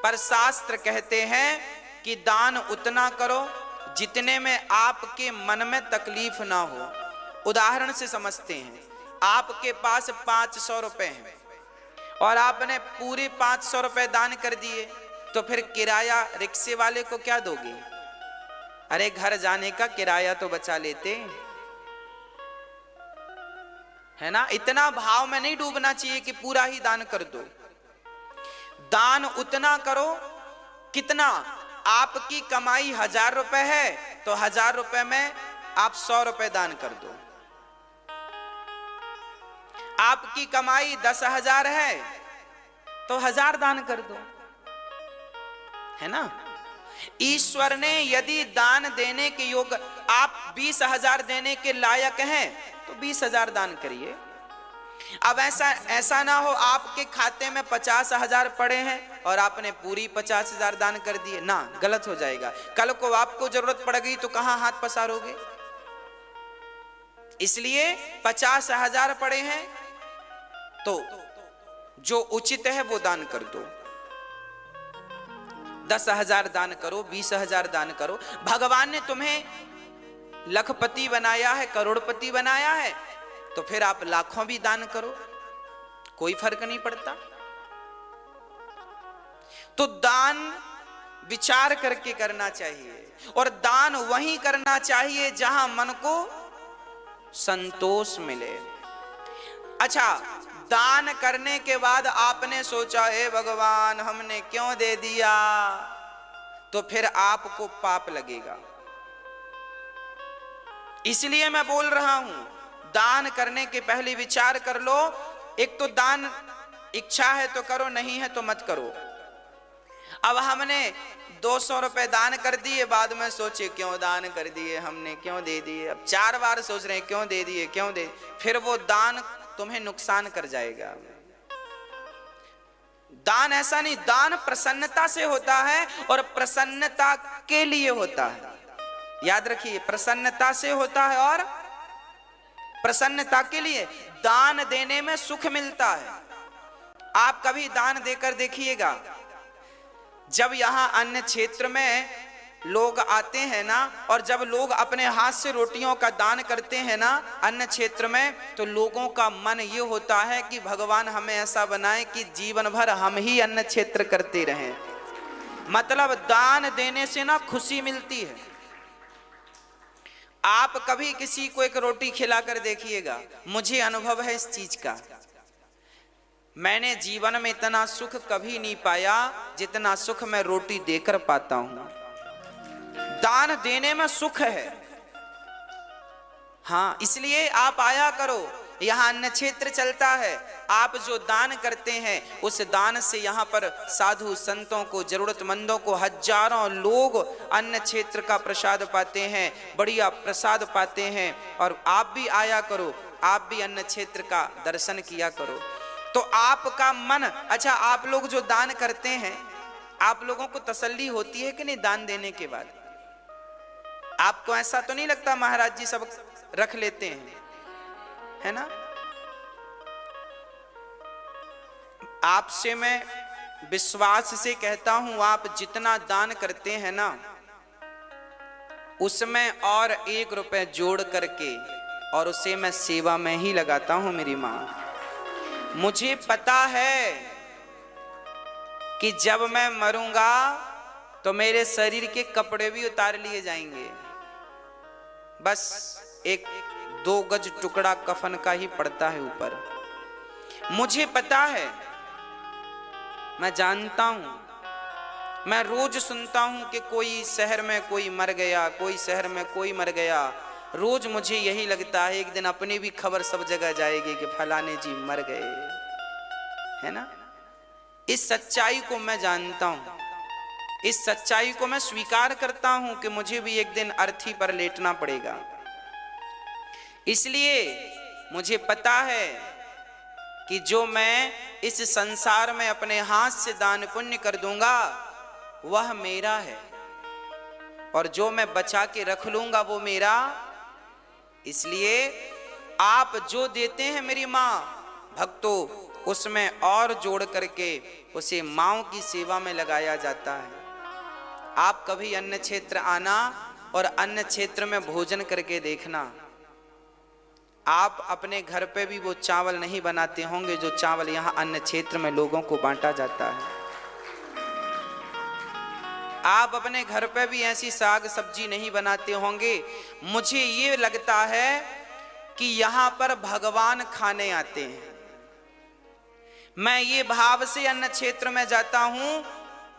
पर शास्त्र कहते हैं कि दान उतना करो जितने में आपके मन में तकलीफ ना हो। उदाहरण से समझते हैं, आपके पास 500 रुपए हैं और आपने पूरे 500 रुपए दान कर दिए, तो फिर किराया रिक्शे वाले को क्या दोगे? अरे घर जाने का किराया तो बचा लेते, है ना। इतना भाव में नहीं डूबना चाहिए कि पूरा ही दान कर दो। दान उतना करो कितना, आपकी कमाई 1000 रुपए है तो 1000 रुपए में आप 100 रुपए दान कर दो। आपकी कमाई 10,000 है तो 1000 दान कर दो, है ना। ईश्वर ने यदि दान देने के योग, आप 20,000 देने के लायक हैं तो 20,000 दान करिए। अब ऐसा ना हो आपके खाते में 50,000 पड़े हैं और आपने पूरी 50,000 दान कर दिए, ना, गलत हो जाएगा। कल को आपको जरूरत पड़ गई तो कहां हाथ पसारोगे? इसलिए 50,000 पड़े हैं तो जो उचित है वो दान कर दो। 10,000 दान करो, 20,000 दान करो। भगवान ने तुम्हें लखपति बनाया है, करोड़पति बनाया है, तो फिर आप लाखों भी दान करो, कोई फर्क नहीं पड़ता। तो दान विचार करके करना चाहिए, और दान वहीं करना चाहिए जहां मन को संतोष मिले। अच्छा, दान करने के बाद आपने सोचा, हे भगवान हमने क्यों दे दिया, तो फिर आपको पाप लगेगा। इसलिए मैं बोल रहा हूं, दान करने के पहले विचार कर लो। एक तो दान इच्छा है तो करो, नहीं है तो मत करो। अब हमने 200 रुपए दान कर दिए, बाद में सोचे क्यों दान कर दिए हमने, क्यों दे दिए। अब 4 बार सोच रहे हैं क्यों दे दिए, क्यों दे, फिर वो दान तुम्हें नुकसान कर जाएगा। दान ऐसा नहीं, दान प्रसन्नता से होता है और प्रसन्नता के लिए होता है। याद रखिए, प्रसन्नता से होता है और प्रसन्नता के लिए। दान देने में सुख मिलता है। आप कभी दान देकर देखिएगा, जब यहां अन्य क्षेत्र में लोग आते हैं ना, और जब लोग अपने हाथ से रोटियों का दान करते हैं ना अन्य क्षेत्र में, तो लोगों का मन ये होता है कि भगवान हमें ऐसा बनाए कि जीवन भर हम ही अन्य क्षेत्र करते रहें। मतलब दान देने से ना खुशी मिलती है। आप कभी किसी को एक रोटी खिलाकर देखिएगा, मुझे अनुभव है इस चीज का। मैंने जीवन में इतना सुख कभी नहीं पाया जितना सुख मैं रोटी देकर पाता हूं। दान देने में सुख है। हाँ, इसलिए आप आया करो, यहाँ अन्य क्षेत्र चलता है। आप जो दान करते हैं उस दान से यहाँ पर साधु संतों को, जरूरतमंदों को, हजारों लोग अन्य क्षेत्र का प्रसाद पाते हैं, बढ़िया प्रसाद पाते हैं। और आप भी आया करो, आप भी अन्य क्षेत्र का दर्शन किया करो, तो आपका मन। अच्छा, आप लोग जो दान करते हैं, आप लोगों को तसल्ली होती है कि नहीं दान देने के बाद? आपको ऐसा तो नहीं लगता महाराज जी सब रख लेते हैं, है ना? आपसे मैं विश्वास से कहता हूं, आप जितना दान करते हैं ना, उसमें और 1 रुपए जोड़ करके और उसे मैं सेवा में ही लगाता हूं। मेरी मां, मुझे पता है कि जब मैं मरूंगा तो मेरे शरीर के कपड़े भी उतार लिए जाएंगे, बस 1-2 गज टुकड़ा कफन का ही पड़ता है ऊपर। मुझे पता है, मैं जानता हूं, मैं रोज सुनता हूं कि कोई शहर में कोई मर गया, कोई शहर में कोई मर गया। रोज मुझे यही लगता है एक दिन अपनी भी खबर सब जगह जाएगी कि फलाने जी मर गए, है ना। इस सच्चाई को मैं जानता हूं, इस सच्चाई को मैं स्वीकार करता हूं कि मुझे भी एक दिन अर्थी पर लेटना पड़ेगा। इसलिए मुझे पता है कि जो मैं इस संसार में अपने हाथ से दान पुण्य कर दूंगा वह मेरा है, और जो मैं बचा के रख लूंगा वो मेरा। इसलिए आप जो देते हैं मेरी मां भक्तों, उसमें और जोड़ करके उसे माँओं की सेवा में लगाया जाता है। आप कभी अन्य क्षेत्र आना और अन्य क्षेत्र में भोजन करके देखना। आप अपने घर पे भी वो चावल नहीं बनाते होंगे जो चावल यहाँ अन्य क्षेत्र में लोगों को बांटा जाता है। आप अपने घर पे भी ऐसी साग सब्जी नहीं बनाते होंगे। मुझे ये लगता है कि यहाँ पर भगवान खाने आते हैं। मैं ये भाव से अन्य क्षेत्र में जाता हूं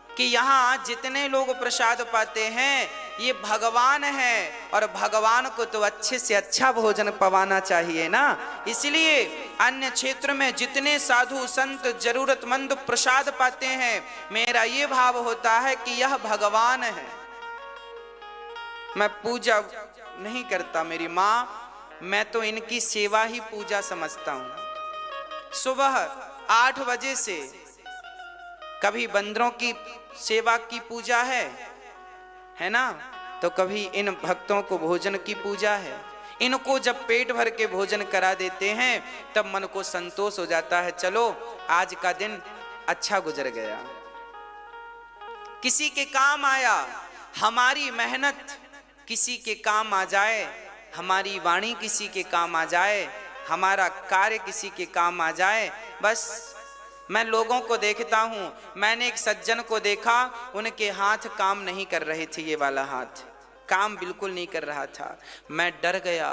कि यहाँ जितने लोग प्रसाद पाते हैं ये भगवान है और भगवान को तो अच्छे से अच्छा भोजन पवाना चाहिए ना। इसलिए अन्य क्षेत्र में जितने साधु संत जरूरतमंद प्रसाद पाते हैं, मेरा ये भाव होता है कि यह भगवान है। मैं पूजा नहीं करता मेरी माँ, मैं तो इनकी सेवा ही पूजा समझता हूं। सुबह 8 बजे से कभी बंदरों की सेवा की पूजा है ना, तो कभी इन भक्तों को भोजन की पूजा है। इनको जब पेट भर के भोजन करा देते हैं तब मन को संतोष हो जाता है, चलो आज का दिन अच्छा गुजर गया, किसी के काम आया। हमारी मेहनत किसी के काम आ जाए, हमारी वाणी किसी के काम आ जाए, हमारा कार्य किसी के काम आ जाए, बस। मैं लोगों को देखता हूं, मैंने एक सज्जन को देखा, उनके हाथ काम नहीं कर रहे थे, ये वाला हाथ काम बिल्कुल नहीं कर रहा था। मैं डर गया।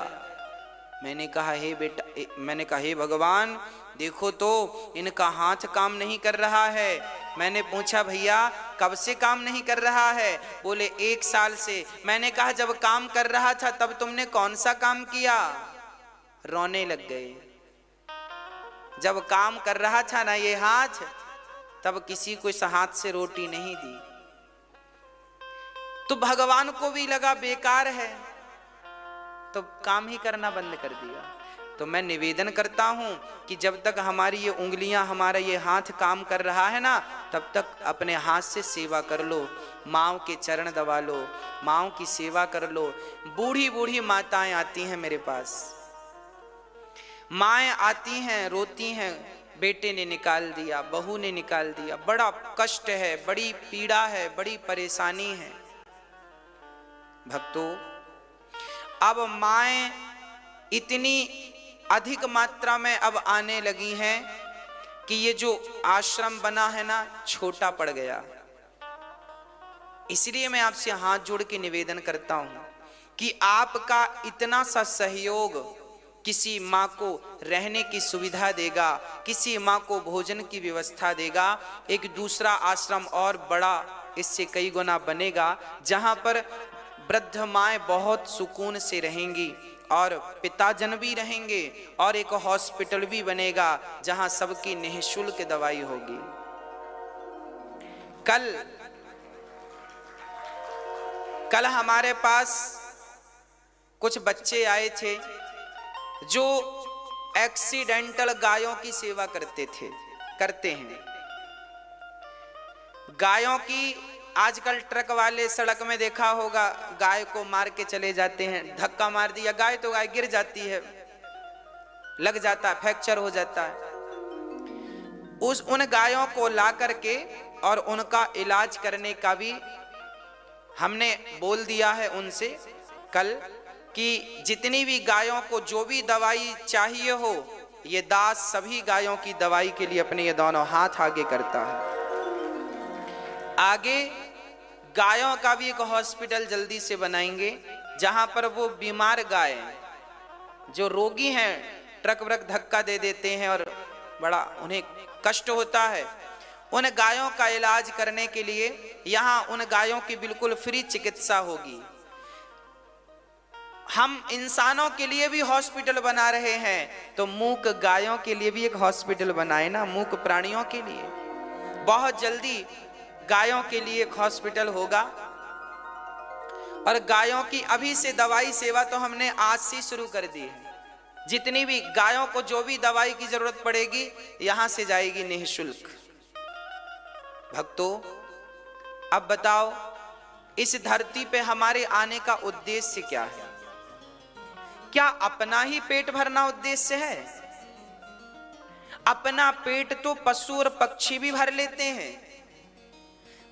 मैंने कहा हे बेटा, मैंने कहा हे भगवान देखो तो इनका हाथ काम नहीं कर रहा है। मैंने पूछा भैया कब से काम नहीं कर रहा है? बोले 1 साल से। मैंने कहा जब काम कर रहा था तब तुमने कौन सा काम किया? रोने लग गए। जब काम कर रहा था ना ये हाथ, तब किसी को इस हाथ से रोटी नहीं दी। तो भगवान को भी लगा बेकार है, तो काम ही करना बंद कर दिया। तो मैं निवेदन करता हूं कि जब तक हमारी ये उंगलियां, हमारा ये हाथ काम कर रहा है ना, तब तक अपने हाथ से सेवा कर लो, माँओं के चरण दबा लो, माँओं की सेवा कर लो। बूढ़ी बूढ़ी माताएं आती हैं मेरे पास, माएँ आती हैं, रोती हैं, बेटे ने निकाल दिया, बहू ने निकाल दिया, बड़ा कष्ट है, बड़ी पीड़ा है, बड़ी परेशानी है। भक्तों, अब माएँ इतनी अधिक मात्रा में अब आने लगी हैं कि ये जो आश्रम बना है ना, छोटा पड़ गया। इसलिए मैं आपसे हाथ जोड़ के निवेदन करता हूं कि आपका इतना सा सहयोग किसी माँ को रहने की सुविधा देगा, किसी माँ को भोजन की व्यवस्था देगा, एक दूसरा आश्रम और बड़ा इससे कई गुना बनेगा, जहाँ पर वृद्ध माएँ बहुत सुकून से रहेंगी और पिताजन भी रहेंगे, और एक हॉस्पिटल भी बनेगा जहाँ सबकी निःशुल्क दवाई होगी। कल हमारे पास कुछ बच्चे आए थे जो एक्सीडेंटल गायों की सेवा करते हैं। गायों की आजकल ट्रक वाले सड़क में देखा होगा, गाय को मार के चले जाते हैं, धक्का मार दिया गाय तो गाय गिर जाती है, लग जाता है, फ्रैक्चर हो जाता है। उन गायों को ला करके और उनका इलाज करने का भी हमने बोल दिया है उनसे कल कि जितनी भी गायों को जो भी दवाई चाहिए हो, ये दास सभी गायों की दवाई के लिए अपने ये दोनों हाथ आगे करता है। आगे गायों का भी एक हॉस्पिटल जल्दी से बनाएंगे, जहां पर वो बीमार गाय जो रोगी हैं, ट्रक व्रक धक्का दे देते हैं और बड़ा उन्हें कष्ट होता है, उन गायों का इलाज करने के लिए यहाँ उन गायों की बिल्कुल फ्री चिकित्सा होगी। हम इंसानों के लिए भी हॉस्पिटल बना रहे हैं, तो मूक गायों के लिए भी एक हॉस्पिटल बनाए ना, मूक प्राणियों के लिए। बहुत जल्दी गायों के लिए एक हॉस्पिटल होगा, और गायों की अभी से दवाई सेवा तो हमने आज से शुरू कर दी है। जितनी भी गायों को जो भी दवाई की जरूरत पड़ेगी यहां से जाएगी निःशुल्क। भक्तों, अब बताओ इस धरती पे हमारे आने का उद्देश्य क्या है? क्या अपना ही पेट भरना उद्देश्य है? अपना पेट तो पशु और पक्षी भी भर लेते हैं,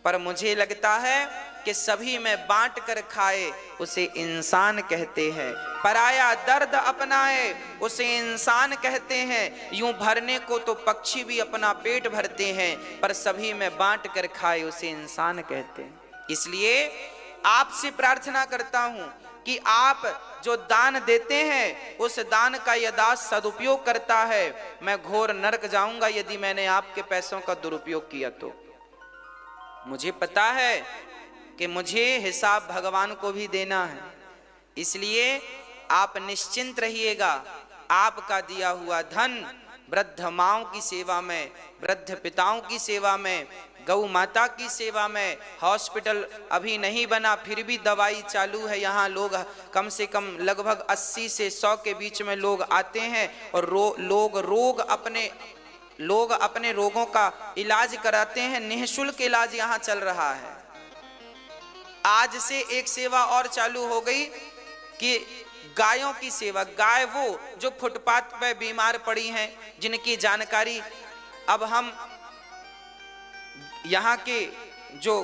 पर मुझे लगता है कि सभी में बांट कर खाए उसे इंसान कहते हैं। पराया दर्द अपनाए उसे इंसान कहते हैं। यूं भरने को तो पक्षी भी अपना पेट भरते हैं, पर सभी में बांट कर खाए उसे इंसान कहते हैं। इसलिए आपसे प्रार्थना करता हूं कि आप जो दान देते हैं उस दान का यदा सदुपयोग करता है, मैं घोर नरक जाऊंगा यदि मैंने आपके पैसों का दुरुपयोग किया तो। मुझे पता है कि मुझे हिसाब भगवान को भी देना है, इसलिए आप निश्चिंत रहिएगा। आपका दिया हुआ धन वृद्ध माओं की सेवा में, वृद्ध पिताओं की सेवा में, गौ माता की सेवा में, हॉस्पिटल अभी नहीं बना फिर भी दवाई चालू है, यहाँ लोग कम से कम लगभग 80 से 100 के बीच में लोग आते हैं और लोग अपने रोगों का इलाज कराते हैं। निःशुल्क इलाज यहाँ चल रहा है। आज से एक सेवा और चालू हो गई कि गायों की सेवा। गाय वो जो फुटपाथ पर बीमार पड़ी हैं, जिनकी जानकारी अब हम यहाँ के जो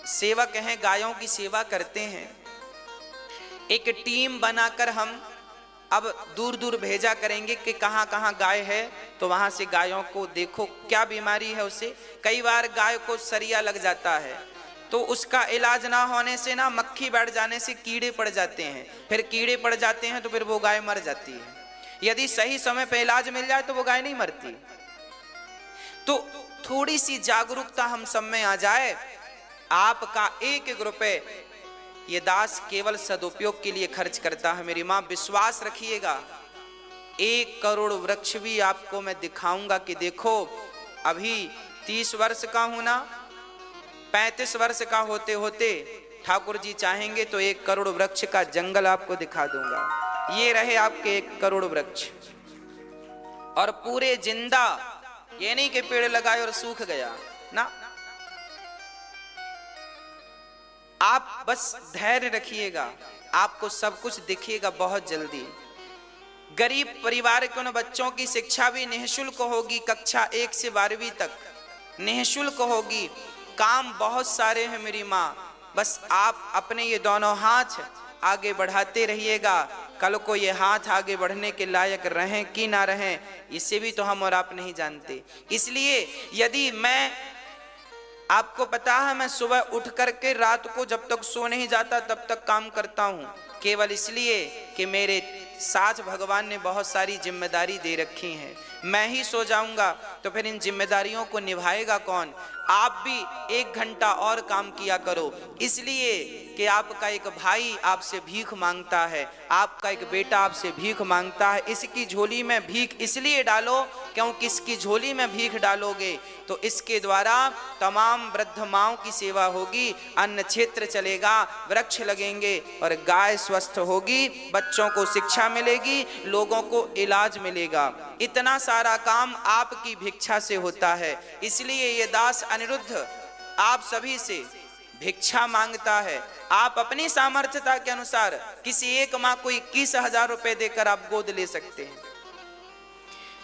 सेवक हैं गायों की सेवा करते हैं, एक टीम बनाकर हम अब दूर दूर भेजा करेंगे कि कहाँ कहाँ गाय है, तो वहां से गायों को देखो क्या बीमारी है उसे। कई बार गाय को सरिया लग जाता है, तो उसका इलाज ना होने से ना मक्खी बैठ जाने से कीड़े पड़ जाते हैं, फिर कीड़े पड़ जाते हैं तो फिर वो गाय मर जाती है। यदि सही समय पे इलाज मिल जाए तो वो गाय नहीं मरती। तो थोड़ी सी जागरूकता हम सब में आ जाए। आपका एक एक रुपए ये दास केवल सदुपयोग के लिए खर्च करता है। मेरी माँ विश्वास रखिएगा, 1 करोड़ वृक्ष भी आपको मैं दिखाऊंगा कि देखो अभी 30 वर्ष का हूं ना, 35 वर्ष का होते होते ठाकुर जी चाहेंगे तो 1 करोड़ वृक्ष का जंगल आपको दिखा दूंगा। ये रहे आपके 1 करोड़ वृक्ष, और पूरे जिंदा। ये नहीं कि पेड़ लगाए और सूख गया ना। आप बस धैर्य रखिएगा, आपको सब कुछ दिखेगा बहुत जल्दी। गरीब परिवार के उन बच्चों की शिक्षा भी निःशुल्क होगी, कक्षा 1 से 12वीं तक निःशुल्क होगी। काम बहुत सारे हैं मेरी माँ, बस आप अपने ये दोनों हाथ आगे बढ़ाते रहिएगा। कल को ये हाथ आगे बढ़ने के लायक रहें कि ना रहें, इससे भी तो हम और आप नहीं जानते। इसलिए यदि मैं, आपको पता है मैं सुबह उठ करके रात को जब तक सो नहीं जाता तब तक काम करता हूँ, केवल इसलिए कि मेरे साथ भगवान ने बहुत सारी जिम्मेदारी दे रखी हैं। मैं ही सो जाऊंगा तो फिर इन जिम्मेदारियों को निभाएगा कौन। आप भी 1 घंटा और काम किया करो, इसलिए कि आपका एक भाई आपसे भीख मांगता है, आपका एक बेटा आपसे भीख मांगता है। इसकी झोली में भीख इसलिए डालो क्योंकि इसकी झोली में भीख डालोगे तो इसके द्वारा तमाम वृद्ध माओं की सेवा होगी, अन्न क्षेत्र चलेगा, वृक्ष लगेंगे और गाय स्वस्थ होगी, बच्चों को शिक्षा मिलेगी, लोगों को इलाज मिलेगा। इतना सारा काम आपकी भिक्षा से होता है। इसलिए ये दास अनिरुद्ध आप सभी से भिक्षा मांगता है। आप अपनी सामर्थ्यता के अनुसार किसी एक माँ को 21,000 रुपए देकर आप गोद ले सकते हैं,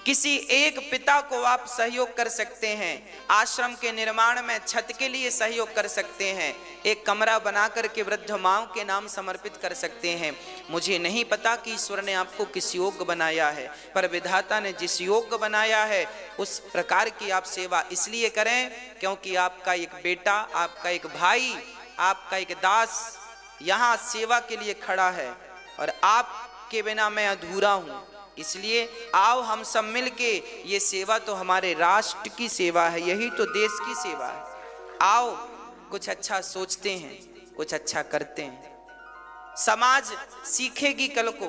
किसी एक पिता को आप सहयोग कर सकते हैं, आश्रम के निर्माण में छत के लिए सहयोग कर सकते हैं, एक कमरा बनाकर के वृद्ध माओं के नाम समर्पित कर सकते हैं। मुझे नहीं पता कि ईश्वर ने आपको किस योग्य बनाया है, पर विधाता ने जिस योग्य बनाया है उस प्रकार की आप सेवा इसलिए करें क्योंकि आपका एक बेटा, आपका एक भाई, आपका एक दास यहाँ सेवा के लिए खड़ा है और आपके बिना मैं अधूरा हूँ। इसलिए आओ हम सब मिलके, ये सेवा तो हमारे राष्ट्र की सेवा है, यही तो देश की सेवा है। आओ कुछ अच्छा सोचते हैं, कुछ अच्छा करते हैं। समाज सीखेगी, कल को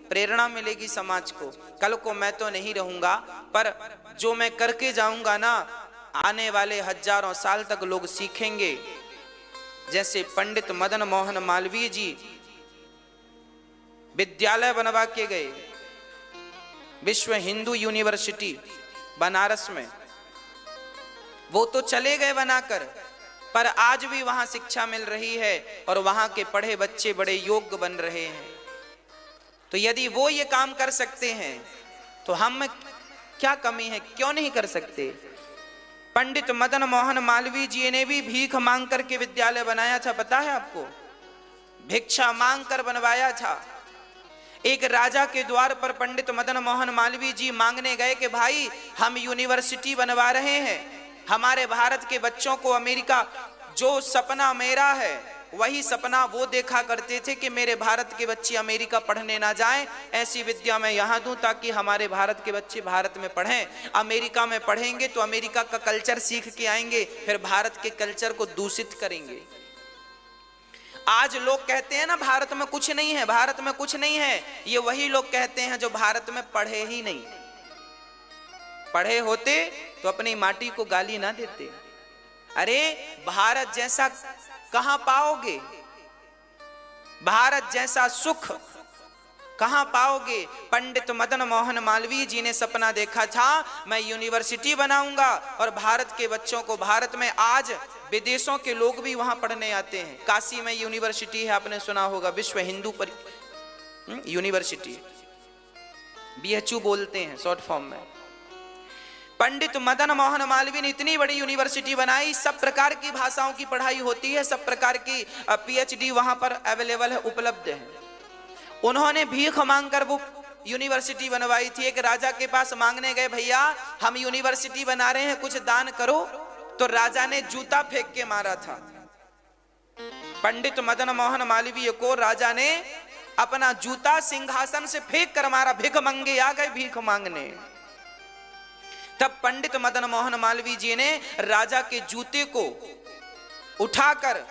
प्रेरणा मिलेगी समाज को। कल को मैं तो नहीं रहूंगा, पर जो मैं करके जाऊंगा ना, आने वाले हजारों साल तक लोग सीखेंगे। जैसे पंडित मदन मोहन मालवीय जी विद्यालय बनवा के गए, विश्व हिंदू यूनिवर्सिटी बनारस में, वो तो चले गए बनाकर, पर आज भी वहां शिक्षा मिल रही है और वहां के पढ़े बच्चे बड़े योग्य बन रहे हैं। तो यदि वो ये काम कर सकते हैं तो हम क्या कमी है, क्यों नहीं कर सकते? पंडित मदन मोहन मालवीय जी ने भी भीख मांग करके विद्यालय बनाया था, पता है आपको? भिक्षा मांग कर बनवाया था। एक राजा के द्वार पर पंडित मदन मोहन मालवीय जी मांगने गए कि भाई हम यूनिवर्सिटी बनवा रहे हैं, हमारे भारत के बच्चों को अमेरिका, जो सपना मेरा है वही सपना वो देखा करते थे कि मेरे भारत के बच्चे अमेरिका पढ़ने ना जाएं, ऐसी विद्या मैं यहाँ दूं ताकि हमारे भारत के बच्चे भारत में पढ़ें। अमेरिका में पढ़ेंगे तो अमेरिका का कल्चर सीख के आएंगे, फिर भारत के कल्चर को दूषित करेंगे। आज लोग कहते हैं ना भारत में कुछ नहीं है, भारत में कुछ नहीं है, ये वही लोग कहते हैं जो भारत में पढ़े ही नहीं। पढ़े होते तो अपनी माटी को गाली ना देते। अरे भारत जैसा कहां पाओगे, भारत जैसा सुख कहां पाओगे? पंडित मदन मोहन मालवीय जी ने सपना देखा था, मैं यूनिवर्सिटी बनाऊंगा और भारत के बच्चों को, भारत में आज विदेशों के लोग भी वहां पढ़ने आते हैं। काशी में यूनिवर्सिटी है, आपने सुना होगा, विश्व हिंदू यूनिवर्सिटी, BHU बोलते हैं शॉर्ट फॉर्म में। पंडित मदन मोहन मालवीय ने इतनी बड़ी यूनिवर्सिटी बनाई, सब प्रकार की भाषाओं की पढ़ाई होती है, सब प्रकार की PhD वहां पर अवेलेबल है, उपलब्ध है। उन्होंने भीख मांगकर वो यूनिवर्सिटी बनवाई थी। एक राजा के पास मांगने गए, भैया हम यूनिवर्सिटी बना रहे हैं, कुछ दान करो। तो राजा ने जूता फेंक के मारा था। पंडित मदन मोहन मालवीय को राजा ने अपना जूता सिंहासन से फेंक कर मारा। भिख मंगे आ गए भीख मांगने। तब पंडित मदन मोहन मालवीय जी ने राजा के जूते को उठाकर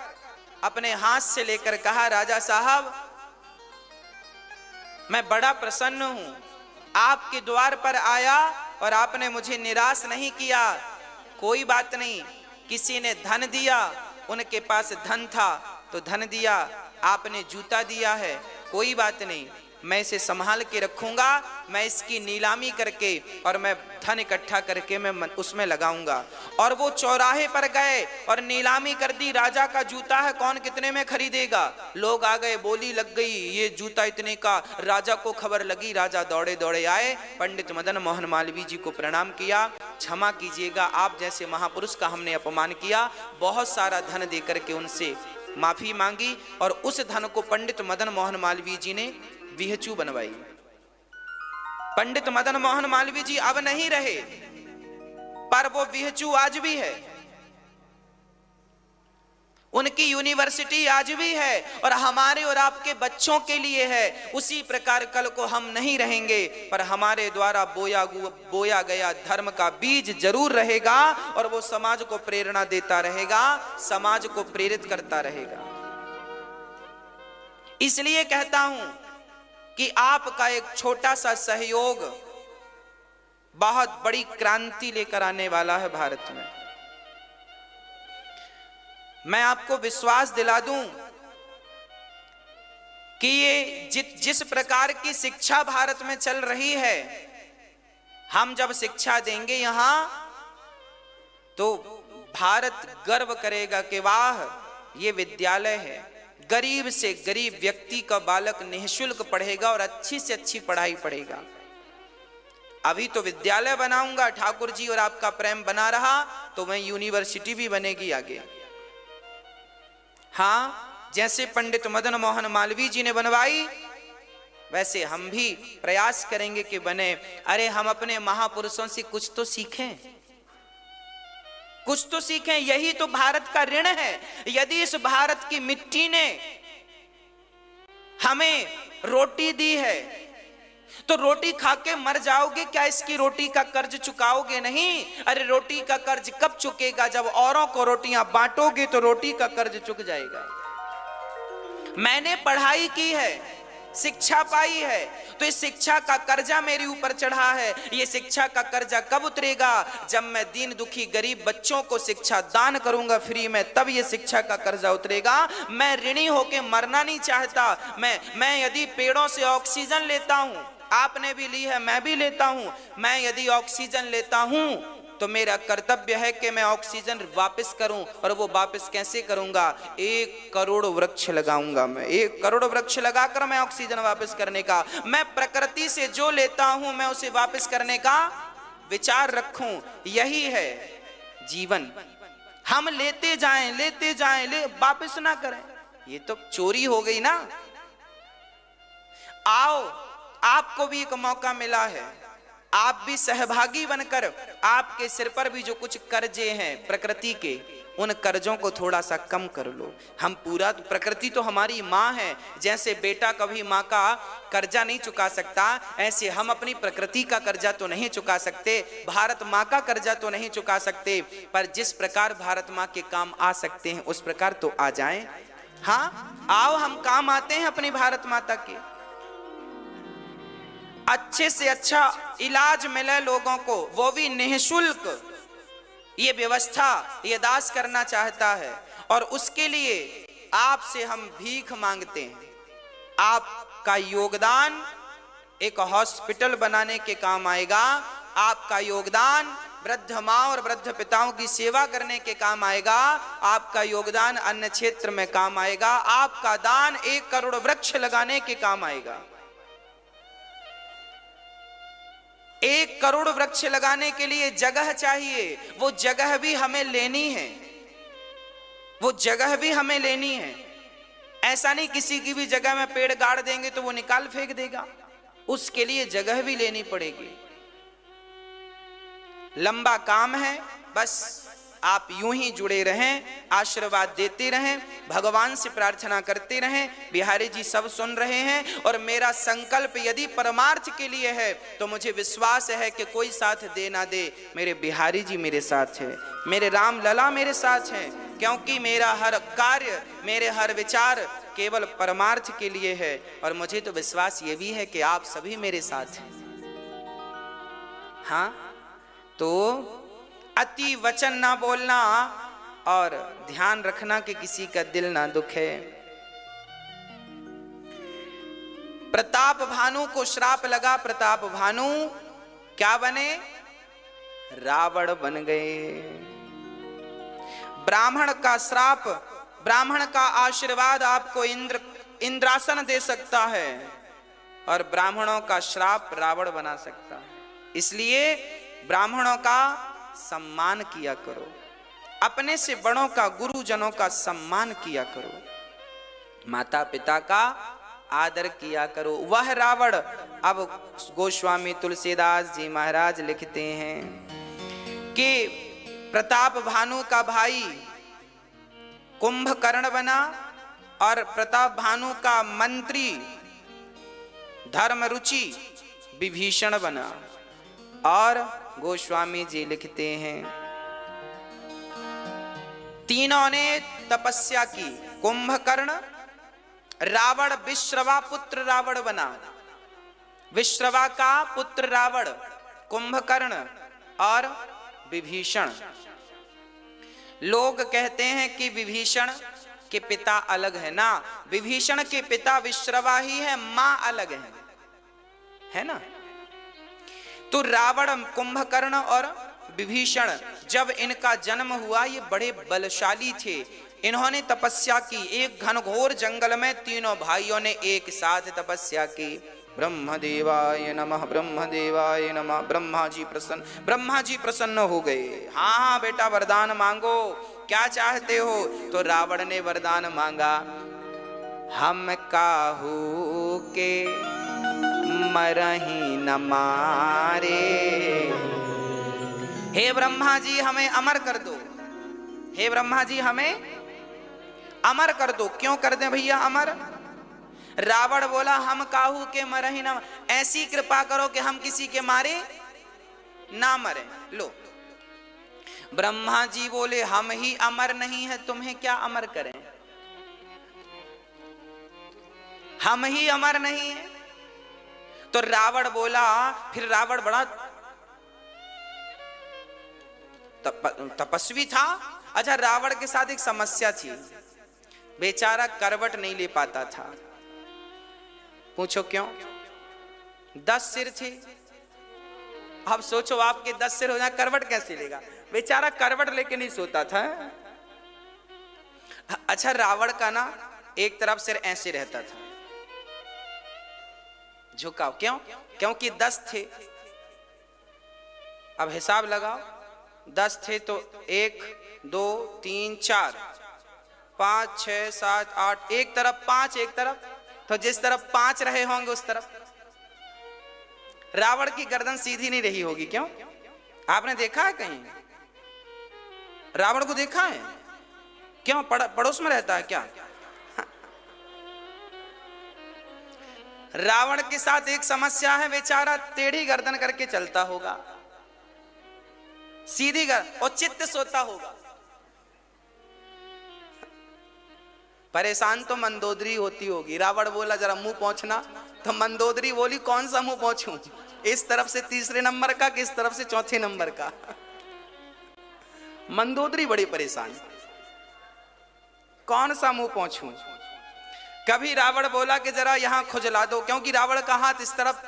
अपने हाथ से लेकर कहा, राजा साहब मैं बड़ा प्रसन्न हूं, आपके द्वार पर आया और आपने मुझे निराश नहीं किया। कोई बात नहीं, किसी ने धन दिया, उनके पास धन था तो धन दिया, आपने जूता दिया है, कोई बात नहीं, मैं इसे संभाल के रखूंगा, मैं इसकी नीलामी करके और मैं धन इकट्ठा करके मैं उसमें लगाऊंगा। और वो चौराहे पर गए और नीलामी कर दी। राजा का जूता है, कौन कितने में खरीदेगा? लोग आ गए, बोली लग गई, ये जूता इतने का। राजा को खबर लगी, राजा दौड़े दौड़े आए, पंडित मदन मोहन मालवीय जी को प्रणाम किया। क्षमा कीजिएगा, आप जैसे महापुरुष का हमने अपमान किया। बहुत सारा धन देकर के उनसे माफी मांगी और उस धन को पंडित मदन मोहन मालवीय जी ने BHU बनवाई। पंडित मदन मोहन मालवीय जी अब नहीं रहे, पर वो BHU आज भी है, उनकी यूनिवर्सिटी आज भी है और हमारे और आपके बच्चों के लिए है। उसी प्रकार कल को हम नहीं रहेंगे, पर हमारे द्वारा बोया गया धर्म का बीज जरूर रहेगा और वो समाज को प्रेरणा देता रहेगा, समाज को प्रेरित करता रहेगा। इसलिए कहता हूं कि आपका एक छोटा सा सहयोग बहुत बड़ी क्रांति लेकर आने वाला है भारत में। मैं आपको विश्वास दिला दूं कि ये जिस प्रकार की शिक्षा भारत में चल रही है, हम जब शिक्षा देंगे यहां तो भारत गर्व करेगा कि वाह ये विद्यालय है। गरीब से गरीब व्यक्ति का बालक निःशुल्क पढ़ेगा और अच्छी से अच्छी पढ़ाई पढ़ेगा। अभी तो विद्यालय बनाऊंगा, ठाकुर जी और आपका प्रेम बना रहा तो मैं यूनिवर्सिटी भी बनेगी आगे। हाँ, जैसे पंडित मदन मोहन मालवीय जी ने बनवाई, वैसे हम भी प्रयास करेंगे कि बने। अरे हम अपने महापुरुषों से कुछ तो सीखें, कुछ तो सीखें, यही तो भारत का ऋण है। यदि इस भारत की मिट्टी ने हमें रोटी दी है तो रोटी खा के मर जाओगे क्या? इसकी रोटी का कर्ज चुकाओगे नहीं। अरे रोटी का कर्ज कब चुकेगा? जब औरों को रोटियां बांटोगे तो रोटी का कर्ज चुक जाएगा। मैंने पढ़ाई की है, शिक्षा पाई है, तो इस शिक्षा का कर्जा मेरे ऊपर चढ़ा है। ये शिक्षा का कर्जा कब उतरेगा? जब मैं दीन दुखी गरीब बच्चों को शिक्षा दान करूंगा फ्री में, तब ये शिक्षा का कर्जा उतरेगा। मैं ऋणी होके मरना नहीं चाहता। मैं यदि पेड़ों से ऑक्सीजन लेता हूं, आपने भी ली है, मैं भी लेता हूं, मैं यदि ऑक्सीजन लेता हूं तो मेरा कर्तव्य है कि मैं ऑक्सीजन वापस करूं। और वो वापस कैसे करूंगा? 1 करोड़ वृक्ष लगाऊंगा। मैं 1 करोड़ वृक्ष लगाकर मैं ऑक्सीजन वापस करने का, मैं प्रकृति से जो लेता हूं मैं उसे वापस करने का विचार रखूं, यही है जीवन। हम लेते जाएं, वापस ना करें, ये तो चोरी हो गई ना। आओ, आपको भी एक मौका मिला है, आप भी सहभागी बनकर आपके सिर पर भी जो कुछ कर्जे हैं प्रकृति के, उन कर्जों को थोड़ा सा कम कर लो। हम पूरा, प्रकृति तो हमारी माँ है, जैसे बेटा कभी माँ का कर्जा नहीं चुका सकता, ऐसे हम अपनी प्रकृति का कर्जा तो नहीं चुका सकते, भारत माँ का कर्जा तो नहीं चुका सकते, पर जिस प्रकार भारत माँ के काम आ सकते हैं उस प्रकार तो आ जाएं। हाँ, आओ हम काम आते हैं अपनी भारत माता के। अच्छे से अच्छा इलाज मिले लोगों को, वो भी निःशुल्क, ये व्यवस्था ये दास करना चाहता है, और उसके लिए आपसे हम भीख मांगते हैं। आपका योगदान एक हॉस्पिटल बनाने के काम आएगा, आपका योगदान वृद्ध माँ और वृद्ध पिताओं की सेवा करने के काम आएगा, आपका योगदान अन्य क्षेत्र में काम आएगा, आपका दान 1 करोड़ वृक्ष लगाने के काम आएगा। 1 करोड़ वृक्ष लगाने के लिए जगह चाहिए, वो जगह भी हमें लेनी है, वो जगह भी हमें लेनी है। ऐसा नहीं किसी की भी जगह में पेड़ गाड़ देंगे तो वो निकाल फेंक देगा, उसके लिए जगह भी लेनी पड़ेगी। लंबा काम है, बस आप यूं ही जुड़े रहें, आशीर्वाद देते रहें, भगवान से प्रार्थना करते रहें। बिहारी जी सब सुन रहे हैं, और मेरा संकल्प यदि परमार्थ के लिए है तो मुझे विश्वास है कि कोई साथ दे ना दे, मेरे बिहारी जी मेरे साथ है, मेरे राम लला मेरे साथ हैं, क्योंकि मेरा हर कार्य, मेरे हर विचार केवल परमार्थ के लिए है। और मुझे तो विश्वास ये भी है कि आप सभी मेरे साथ हैं। हाँ, तो अति वचन ना बोलना, और ध्यान रखना कि किसी का दिल ना दुखे। प्रताप भानु को श्राप लगा, प्रताप भानु क्या बने? रावण बन गए। ब्राह्मण का श्राप, ब्राह्मण का आशीर्वाद आपको इंद्रासन दे सकता है, और ब्राह्मणों का श्राप रावण बना सकता है। इसलिए ब्राह्मणों का सम्मान किया करो, अपने से बड़ों का, गुरुजनों का सम्मान किया करो, माता पिता का आदर किया करो। वह रावण, अब गोस्वामी तुलसीदास जी महाराज लिखते हैं कि प्रताप भानु का भाई कुंभकर्ण बना, और प्रताप भानु का मंत्री धर्मरुचि विभीषण बना। और गोस्वामी जी लिखते हैं, तीनों ने तपस्या की। कुंभकर्ण, रावण विश्रवा पुत्र रावण बना, विश्रवा का पुत्र रावण, कुंभकर्ण और विभीषण। लोग कहते हैं कि विभीषण के पिता अलग है ना, विभीषण के पिता विश्रवा ही है, मां अलग है ना। तो रावण, कुंभकर्ण और विभीषण, जब इनका जन्म हुआ ये बड़े बलशाली थे। इन्होंने तपस्या की, एक घनघोर जंगल में तीनों भाइयों ने एक साथ तपस्या की। ब्रह्मदेवाय नमः, ब्रह्मदेवाय नमः। ब्रह्मा जी प्रसन्न हो गए। हाँ हाँ बेटा, वरदान मांगो, क्या चाहते हो? तो रावण ने वरदान मांगा, हम काहू के मरही न मारे, हे ब्रह्मा जी हमें अमर कर दो, हे ब्रह्मा जी हमें अमर कर दो। क्यों कर दें भैया अमर? रावण बोला, हम काहू के मरही न, ऐसी कृपा करो कि हम किसी के मारे ना मरे। लो, ब्रह्मा जी बोले, हम ही अमर नहीं है, तुम्हें क्या अमर करें, हम ही अमर नहीं है। तो रावण बोला, फिर रावण बड़ा तपस्वी था। अच्छा, रावण के साथ एक समस्या थी, बेचारा करवट नहीं ले पाता था। पूछो क्यों? 10 सिर थे। अब सोचो आपके 10 सिर हो जाए, करवट कैसे लेगा? बेचारा करवट लेके नहीं सोता था। अच्छा, रावण का ना एक तरफ सिर ऐसे रहता था, झुकाव। क्यों? क्योंकि 10 थे। अब हिसाब लगाओ, 10 थे तो 1 2 3 4 5 6 7 8, एक तरफ 5 एक तरफ, तो जिस तरफ 5 रहे होंगे उस तरफ रावण की गर्दन सीधी नहीं रही होगी। क्यों? आपने देखा है कहीं रावण को? देखा है? क्यों? पड़ोस में रहता है क्या? रावण के साथ एक समस्या है, बेचारा टेढ़ी गर्दन करके चलता होगा, सीधी गर्दन, और चित्त सोता होगा। परेशान तो मंदोदरी होती होगी। रावण बोला जरा मुंह पहुंचना, तो मंदोदरी बोली कौन सा मुंह पहुंचूं, इस तरफ से 3रे नंबर का, किस तरफ से 4थे नंबर का। मंदोदरी बड़ी परेशान, कौन सा मुंह पहुंचूं। कभी रावण बोला कि जरा यहां खुजला दो, क्योंकि रावण का हाथ इस तरफ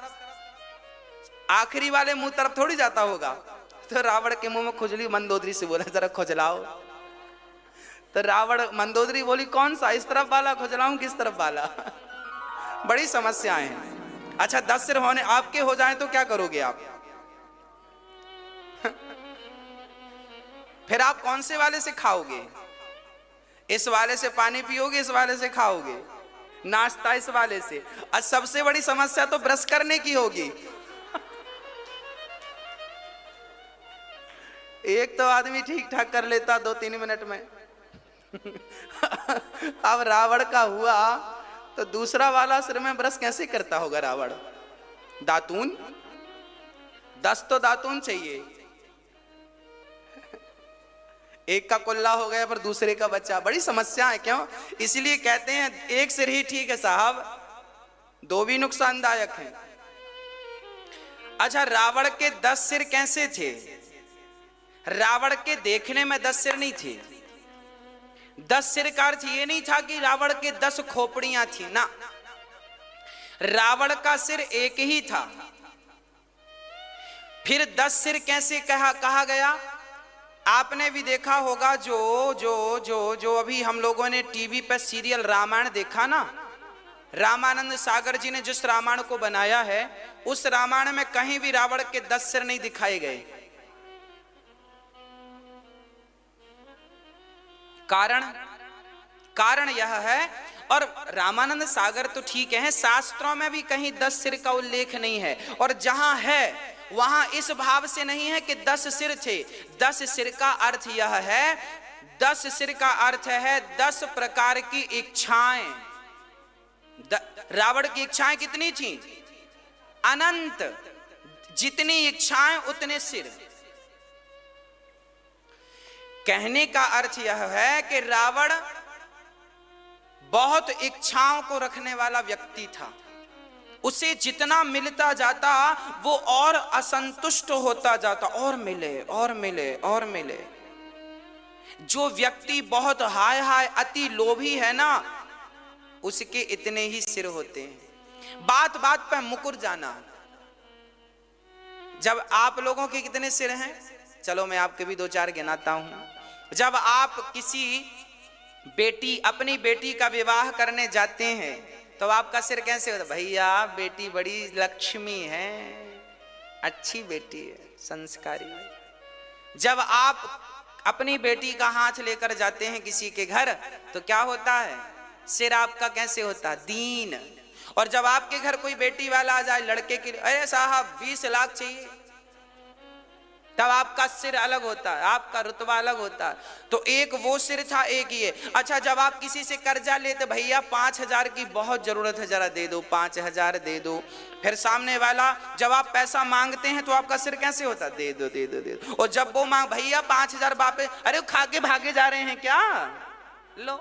आखिरी वाले मुंह तरफ थोड़ी जाता होगा, तो रावण के मुंह में खुजली, मंदोदरी से बोला जरा खुजलाओ, तो रावण मंदोदरी बोली कौन सा, इस तरफ वाला खुजलाऊं किस तरफ वाला। बड़ी समस्याएं हैं। अच्छा 10 सिर होने आपके हो जाएं तो क्या करोगे आप? फिर आप कौन से वाले से खाओगे? इस वाले से पानी पियोगे, इस वाले से खाओगे, नाश्ता इस वाले से। और सबसे बड़ी समस्या तो ब्रश करने की होगी। एक तो आदमी ठीक ठाक कर लेता 2-3 मिनट में। अब रावण का हुआ तो दूसरा वाला सिर में ब्रश कैसे करता होगा रावण? दातून, 10 तो दातून चाहिए। एक का कुल्ला हो गया पर दूसरे का बच्चा, बड़ी समस्या है। क्यों? इसलिए कहते हैं एक सिर ही ठीक है साहब, 2 भी नुकसानदायक हैं। अच्छा रावण के 10 सिर कैसे थे? रावण के देखने में 10 सिर नहीं थे। 10 सिर का अर्थ ये नहीं था कि रावण के 10 खोपड़ियां थी ना, रावण का सिर एक ही था। फिर 10 सिर कैसे कहा गया? आपने भी देखा होगा, जो अभी हम लोगों ने टीवी पे सीरियल रामायण देखा ना, रामानंद सागर जी ने जिस रामायण को बनाया है, उस रामायण में कहीं भी रावण के 10 सिर नहीं दिखाए गए। कारण यह है, और रामानंद सागर तो ठीक है, शास्त्रों में भी कहीं 10 सिर का उल्लेख नहीं है, और जहां है वहां इस भाव से नहीं है कि 10 सिर थे। 10 सिर का अर्थ यह है, 10 सिर का अर्थ है 10 प्रकार की इच्छाएं। रावण की इच्छाएं कितनी थी? अनंत। जितनी इच्छाएं उतने सिर। कहने का अर्थ यह है कि रावण बहुत इच्छाओं को रखने वाला व्यक्ति था। उसे जितना मिलता जाता वो और असंतुष्ट होता जाता, और मिले और मिले और मिले। जो व्यक्ति बहुत हाय हाय अति लोभी है ना, उसके इतने ही सिर होते हैं। बात बात पे मुकुर जाना। जब आप लोगों के कितने सिर हैं? चलो मैं आपके भी 2-4 गिनाता हूं। जब आप किसी अपनी बेटी का विवाह करने जाते हैं तो आपका सिर कैसे होता? भैया बेटी बड़ी लक्ष्मी है, अच्छी बेटी है, संस्कारी है। जब आप अपनी बेटी का हाथ लेकर जाते हैं किसी के घर तो क्या होता है? सिर आपका कैसे होता? दीन। और जब आपके घर कोई बेटी वाला आ जाए लड़के के लिए, अरे साहब 20 लाख चाहिए, तब आपका सिर अलग होता है, आपका रुतबा अलग होता है। तो एक वो सिर था, एक ये। अच्छा जब आप किसी से कर्जा लेते, भैया 5000 की बहुत जरूरत है, जरा दे दो, 5000 दे दो। फिर सामने वाला जब आप पैसा मांगते हैं तो आपका सिर कैसे होता? दे दो दे दो दे दो। और जब वो मांग, भैया 5000 वापस, अरे खा के भागे जा रहे हैं क्या? लो,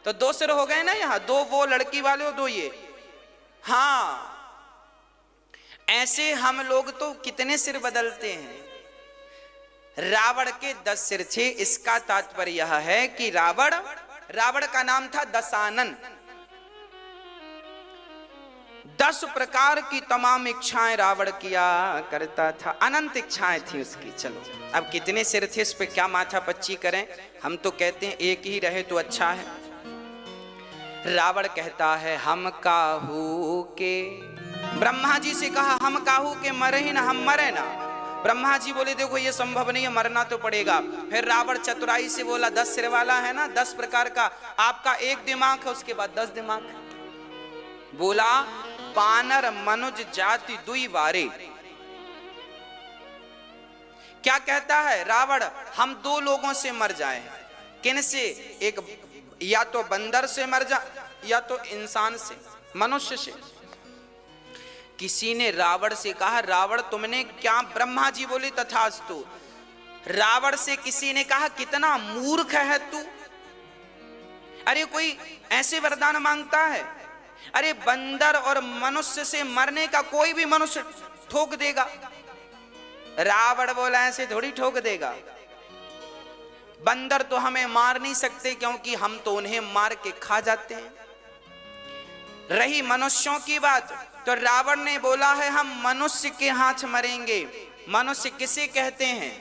तो 2 सिर हो गए ना यहाँ, 2 वो लड़की वाले और 2 ये। हाँ, ऐसे हम लोग तो कितने सिर बदलते हैं। रावण के 10 सिर थे। इसका तात्पर्य यह है कि रावण का नाम था दशानन। 10 प्रकार की तमाम इच्छाएं रावण किया करता था, अनंत इच्छाएं थी उसकी। चलो अब कितने सिर थे इस पे क्या माथा पच्ची करें, हम तो कहते हैं एक ही रहे तो अच्छा है। रावण कहता है हम काहू के, ब्रह्मा जी से कहा हम काहू के मरे ही ना, हम मरे ना। ब्रह्मा जी बोले देखो ये संभव नहीं है, मरना तो पड़ेगा। फिर रावण चतुराई से बोला 10 सिर वाला है ना, 10 प्रकार का, आपका एक दिमाग है, उसके बाद 10 दिमाग। बोला बानर मनुज जाति दुई वारे। क्या कहता है रावण, हम 2 लोगों से मर जाएं। किन से? एक या तो बंदर से मर जा, या तो इंसान से, मनुष्य से। किसी ने रावण से कहा रावण तुमने क्या? ब्रह्मा जी बोले तथास्तु। रावण से किसी ने कहा कितना मूर्ख है तू, अरे कोई ऐसे वरदान मांगता है? अरे बंदर और मनुष्य से मरने का कोई भी मनुष्य ठोक देगा। रावण बोला ऐसे थोड़ी ठोक देगा, बंदर तो हमें मार नहीं सकते क्योंकि हम तो उन्हें मार के खा जाते हैं। रही मनुष्यों की बात, तो रावण ने बोला है हम मनुष्य के हाथ मरेंगे। मनुष्य किसे कहते हैं?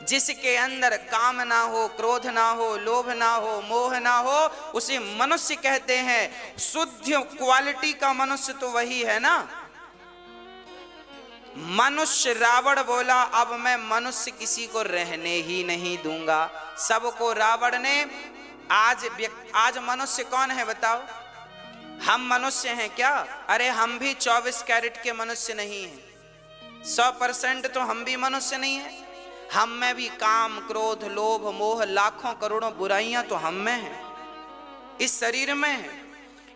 जिसके अंदर काम ना हो, क्रोध ना हो, लोभ ना हो, मोह ना हो, उसे मनुष्य कहते हैं। शुद्ध क्वालिटी का मनुष्य तो वही है ना। मनुष्य रावण बोला अब मैं मनुष्य किसी को रहने ही नहीं दूंगा। सबको रावण ने आज मनुष्य कौन है बताओ? हम मनुष्य हैं क्या? अरे हम भी 24 कैरेट के मनुष्य नहीं हैं। 100% तो हम भी मनुष्य नहीं हैं। हम में भी काम, क्रोध, लोभ, मोह, लाखों करोड़ों बुराइयां तो हम में हैं, इस शरीर में है।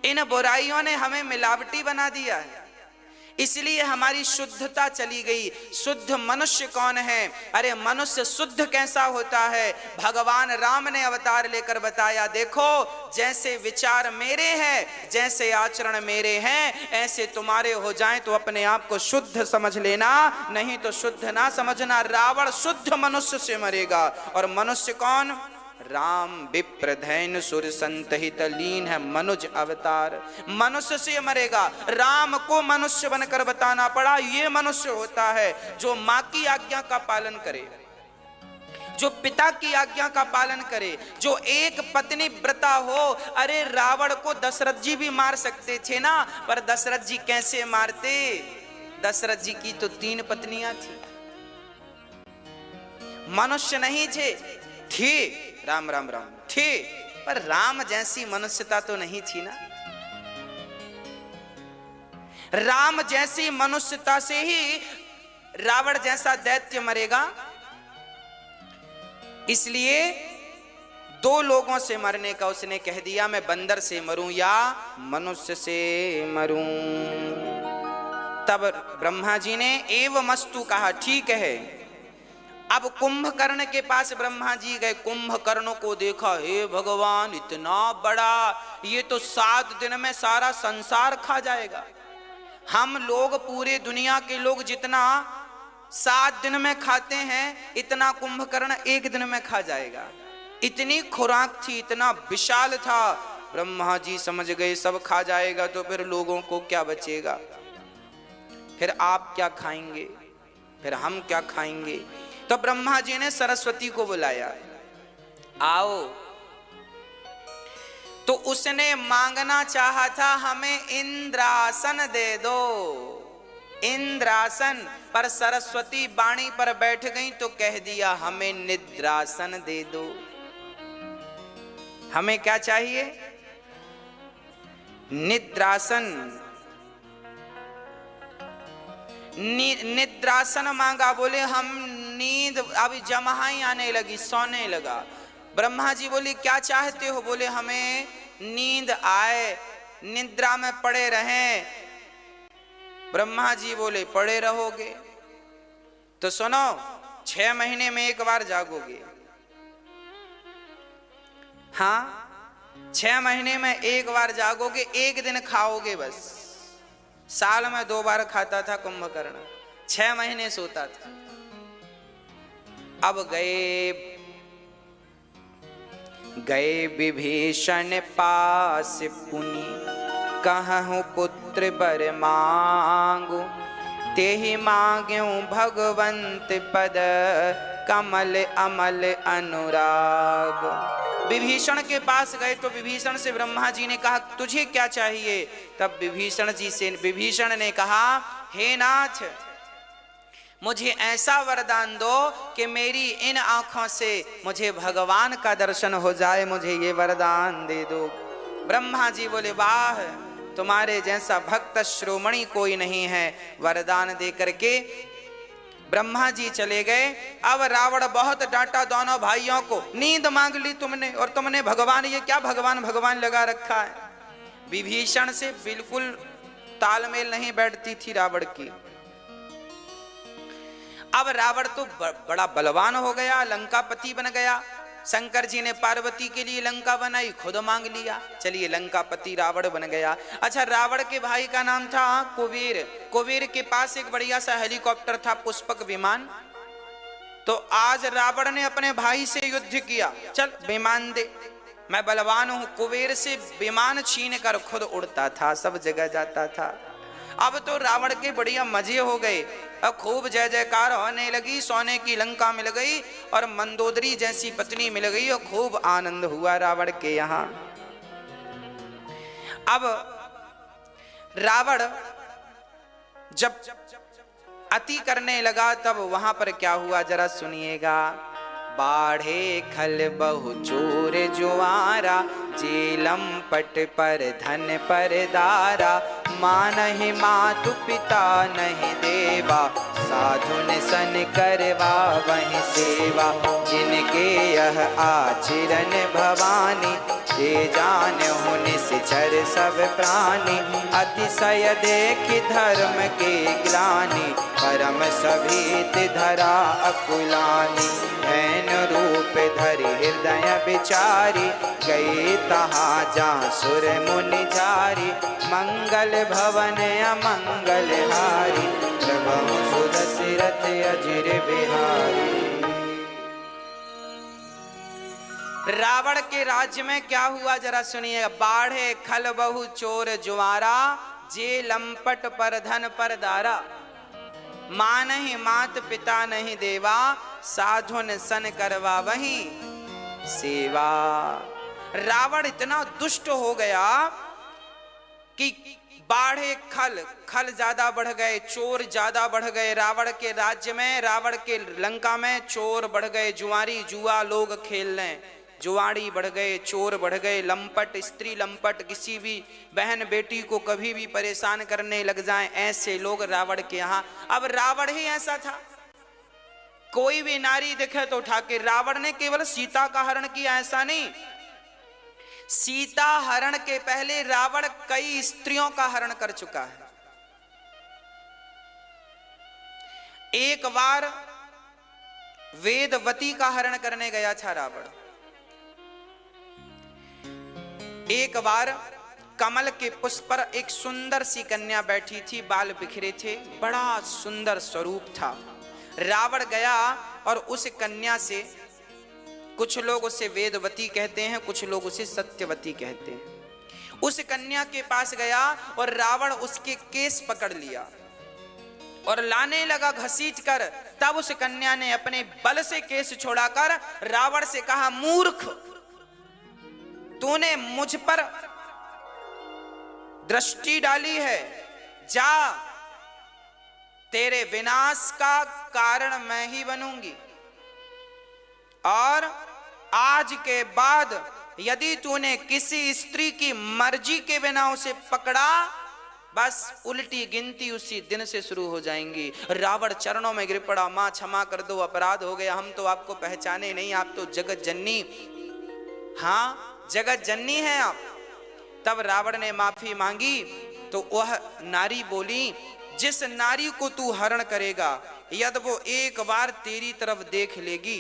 इन बुराइयों ने हमें मिलावटी बना दिया है, इसलिए हमारी शुद्धता चली गई। शुद्ध मनुष्य कौन है? अरे मनुष्य शुद्ध कैसा होता है? भगवान राम ने अवतार लेकर बताया, देखो जैसे विचार मेरे हैं, जैसे आचरण मेरे हैं, ऐसे तुम्हारे हो जाएं तो अपने आप को शुद्ध समझ लेना, नहीं तो शुद्ध ना समझना। रावण शुद्ध मनुष्य से मरेगा। और मनुष्य कौन? राम विप्रधैन सुर संतहित लीन है मनुज अवतार। मनुष्य से मरेगा। राम को मनुष्य बनकर बताना पड़ा, ये मनुष्य होता है जो माँ की आज्ञा का पालन करे, जो पिता की आज्ञा का पालन करे, जो एक पत्नी व्रता हो। अरे रावण को दशरथ जी भी मार सकते थे ना, पर दशरथ जी कैसे मारते? दशरथ जी की तो 3 पत्नियां थी, मनुष्य नहीं थे। राम राम राम थे, पर राम जैसी मनुष्यता तो नहीं थी ना। राम जैसी मनुष्यता से ही रावण जैसा दैत्य मरेगा। इसलिए 2 लोगों से मरने का उसने कह दिया, मैं बंदर से मरूं या मनुष्य से मरूं। तब ब्रह्मा जी ने एवमस्तु कहा, ठीक है। अब कुंभकर्ण के पास ब्रह्मा जी गए। कुंभकर्ण को देखा, हे भगवान इतना बड़ा, ये तो 7 दिन में सारा संसार खा जाएगा। हम लोग पूरे दुनिया के लोग जितना 7 दिन में खाते हैं, इतना कुंभकर्ण 1 दिन में खा जाएगा। इतनी खुराक थी, इतना विशाल था। ब्रह्मा जी समझ गए सब खा जाएगा तो फिर लोगों को क्या बचेगा, फिर आप क्या खाएंगे, फिर हम क्या खाएंगे। तो ब्रह्मा जी ने सरस्वती को बुलाया, आओ। तो उसने मांगना चाहा था हमें इंद्रासन दे दो, इंद्रासन। पर सरस्वती बाणी पर बैठ गई तो कह दिया हमें निद्रासन दे दो। हमें क्या चाहिए? निद्रासन। निद्रासन मांगा, बोले हम नींद अभी जमाई आने लगी, सोने लगा। ब्रह्मा जी बोले क्या चाहते हो? बोले हमें नींद आए, निद्रा में पड़े रहें। ब्रह्मा जी बोले पड़े रहोगे तो सुनो, 6 महीने में 1 बार जागोगे। हाँ, 6 महीने में 1 बार जागोगे, 1 दिन खाओगे बस। साल में 2 बार खाता था कुंभकर्ण, 6 महीने सोता था। अब गए विभीषण पास पुनि, कहूँ पुत्र बर मांगू। तेहि मांग्यूं भगवंत पद, कमल अमल अनुराग। विभीषण के पास गए तो विभीषण से ब्रह्मा जी ने कहा तुझे क्या चाहिए? तब विभीषण ने कहा हे नाथ, मुझे ऐसा वरदान दो कि मेरी इन आंखों से मुझे भगवान का दर्शन हो जाए, मुझे ये वरदान दे दो। ब्रह्मा जी बोले वाह, तुम्हारे जैसा भक्त श्रोमणी कोई नहीं है। वरदान दे करके ब्रह्मा जी चले गए। अब रावण बहुत डांटा दोनों भाइयों को, नींद मांग ली तुमने और तुमने भगवान, ये क्या भगवान भगवान लगा रखा है। विभीषण से बिल्कुल तालमेल नहीं बैठती थी रावण की। अब रावण तो बड़ा बलवान हो गया, लंकापति बन गया। शंकर जी ने पार्वती के लिए लंका बनाई, खुद मांग लिया, चलिए लंकापति रावण बन गया। अच्छा, रावण के भाई का नाम था कुबेर। कुबेर के पास एक बढ़िया सा हेलीकॉप्टर था, पुष्पक विमान। तो आज रावण ने अपने भाई से युद्ध किया, चल विमान दे, मैं बलवान हूं। कुबेर से विमान छीन कर खुद उड़ता था, सब जगह जाता था। अब तो रावण के बढ़िया मजे हो गए। अब खूब जय जयकार होने लगी, सोने की लंका मिल गई और मंदोदरी जैसी पत्नी मिल गई और खूब आनंद हुआ रावण के यहाँ। अब रावण जब अति करने लगा तब वहां पर क्या हुआ जरा सुनिएगा। बाढ़े खल बहु चोर जुआरा, जेलम पट पर धन पर दारा। माँ नहीं मातु पिता नहीं देवा, साधुन सन करवा वही सेवा। जिनके यह आचरण भवानी, ये जान निश्चर सब प्राणी। अतिशय देख धर्म के ग्लानि, परम सभीत धरा अकुलानी। ऐन रूप धरि हृदय विचारी, गए तहाँ जा सुर मुनि झारी। मंगल भवन अमंगल हारी, प्रभु सुदशरथ अजिर बिहारी। रावण के राज्य में क्या हुआ जरा सुनिएगा। बाढ़े खल बहु चोर जुआरा, जे लंपट पर धन पर दारा। माँ नहीं मात पिता नहीं देवा, साधुन सन करवा वही सेवा। रावण इतना दुष्ट हो गया कि बाढ़े खल, खल ज्यादा बढ़ गए, चोर ज्यादा बढ़ गए। रावण के राज्य में, रावण के लंका में चोर बढ़ गए, जुआरी जुआ लोग खेल रहे, जुआड़ी बढ़ गए, चोर बढ़ गए, लंपट स्त्री लंपट, किसी भी बहन बेटी को कभी भी परेशान करने लग जाएं, ऐसे लोग रावण के यहाँ। अब रावण ही ऐसा था, कोई भी नारी दिखे तो उठा के। रावण ने केवल सीता का हरण किया ऐसा नहीं, सीता हरण के पहले रावण कई स्त्रियों का हरण कर चुका है। एक बार वेदवती का हरण करने गया था रावण। एक बार कमल के पुष्प पर एक सुंदर सी कन्या बैठी थी, बाल बिखरे थे, बड़ा सुंदर स्वरूप था। रावण गया और उस कन्या से, कुछ लोग उसे वेदवती कहते हैं, कुछ लोग उसे सत्यवती कहते हैं, उस कन्या के पास गया और रावण उसके केस पकड़ लिया और लाने लगा घसीट कर। तब उस कन्या ने अपने बल से केस छोड़ाकर रावण से कहा, मूर्ख, तूने मुझ पर दृष्टि डाली है, जा, तेरे विनाश का कारण मैं ही बनूंगी। और आज के बाद यदि तूने किसी स्त्री की मर्जी के बिना उसे पकड़ा, बस उल्टी गिनती उसी दिन से शुरू हो जाएंगी। रावण चरणों में गिर पड़ा, मां क्षमा कर दो, अपराध हो गया, हम तो आपको पहचाने नहीं, आप तो जगत जननी, हाँ जगत जननी है आप। तब रावण ने माफी मांगी तो वह नारी बोली, जिस नारी को तू हरण करेगा, यदि वो एक बार तेरी तरफ देख लेगी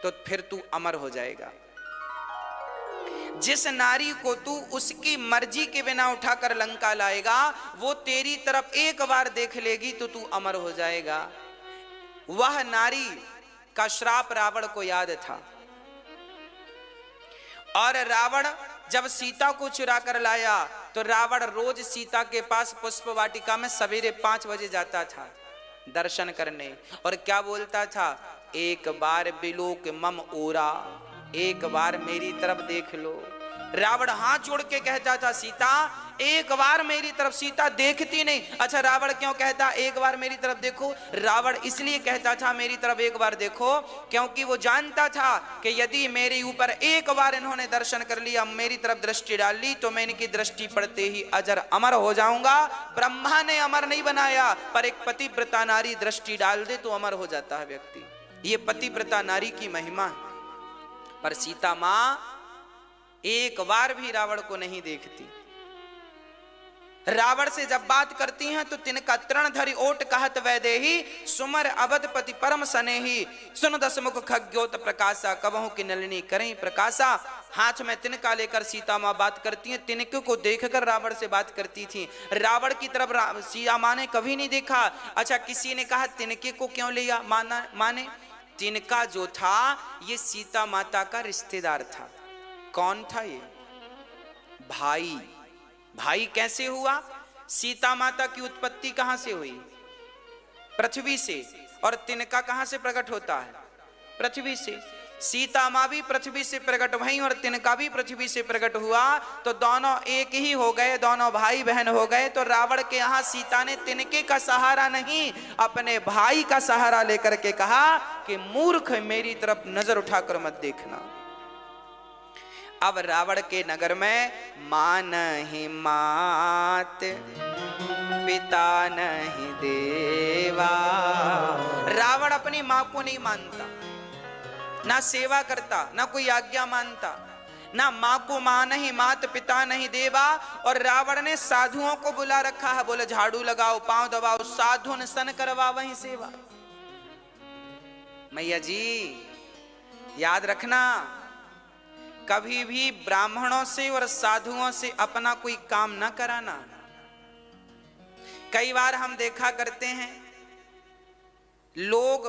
तो फिर तू अमर हो जाएगा। जिस नारी को तू उसकी मर्जी के बिना उठाकर लंका लाएगा, वो तेरी तरफ एक बार देख लेगी तो तू अमर हो जाएगा। वह नारी का श्राप रावण को याद था और रावण जब सीता को चुरा कर लाया तो रावण रोज सीता के पास पुष्प वाटिका में सवेरे 5 बजे जाता था दर्शन करने, और क्या बोलता था, एक बार बिलोक मम ओरा, एक बार मेरी तरफ देख लो। रावण हाथ जोड़ के कहता था, सीता एक बार मेरी तरफ सीता देखती नहीं। अच्छा रावण क्यों कहता एक बार मेरी तरफ देखो? रावण इसलिए कहता था मेरी तरफ एक बार देखो, क्योंकि वो जानता था कि यदि मेरे ऊपर एक बार इन्होंने दर्शन कर लिया, मेरी तरफ दृष्टि डाल ली, तो मैं इनकी दृष्टि पड़ते ही अजर अमर हो जाऊंगा। ब्रह्मा ने अमर नहीं बनाया, पर एक पतिव्रता नारी दृष्टि डाल दे तो अमर हो जाता है व्यक्ति। ये पतिव्रता नारी की महिमा है। पर सीता मां एक बार भी रावण को नहीं देखती। रावण से जब बात करती हैं तो तिनका तृण धरि ओट कहत वैदेही, सुमर अवधपति परम सनेही, सुन दस मुख खग्योत प्रकाशा, कबहु की नलिनी करें प्रकाशा। हाथ में तिनका लेकर सीता मां बात करती हैं। तिनके को देखकर रावण से बात करती थी, रावण की तरफ सीता मां ने कभी नहीं देखा। अच्छा किसी ने कहा तिनके को क्यों लिया? माने तिनका जो था ये सीता माता का रिश्तेदार था। कौन था ये? भाई। भाई कैसे हुआ? सीता माता की उत्पत्ति कहां से हुई? पृथ्वी से। और तिनका कहां से प्रकट होता है? पृथ्वी से। सीता मां भी पृथ्वी से प्रकट हुई और तिनका भी पृथ्वी से प्रकट हुआ, तो दोनों एक ही हो गए, दोनों भाई बहन हो गए। तो रावण के यहां सीता ने तिनके का सहारा नहीं, अपने भाई का सहारा लेकर के कहा कि मूर्ख मेरी तरफ नजर उठाकर मत देखना। अब रावण के नगर में मां नहीं मात, पिता नहीं देवा। रावण अपनी मां को नहीं मानता, ना सेवा करता, ना कोई आज्ञा मानता, ना मां को मां नहीं, मात पिता नहीं देवा। और रावण ने साधुओं को बुला रखा है, बोले झाड़ू लगाओ, पांव दबाओ, साधु ने सन करवा वहीं सेवा। मैया जी याद रखना, कभी भी ब्राह्मणों से और साधुओं से अपना कोई काम ना कराना। कई बार हम देखा करते हैं लोग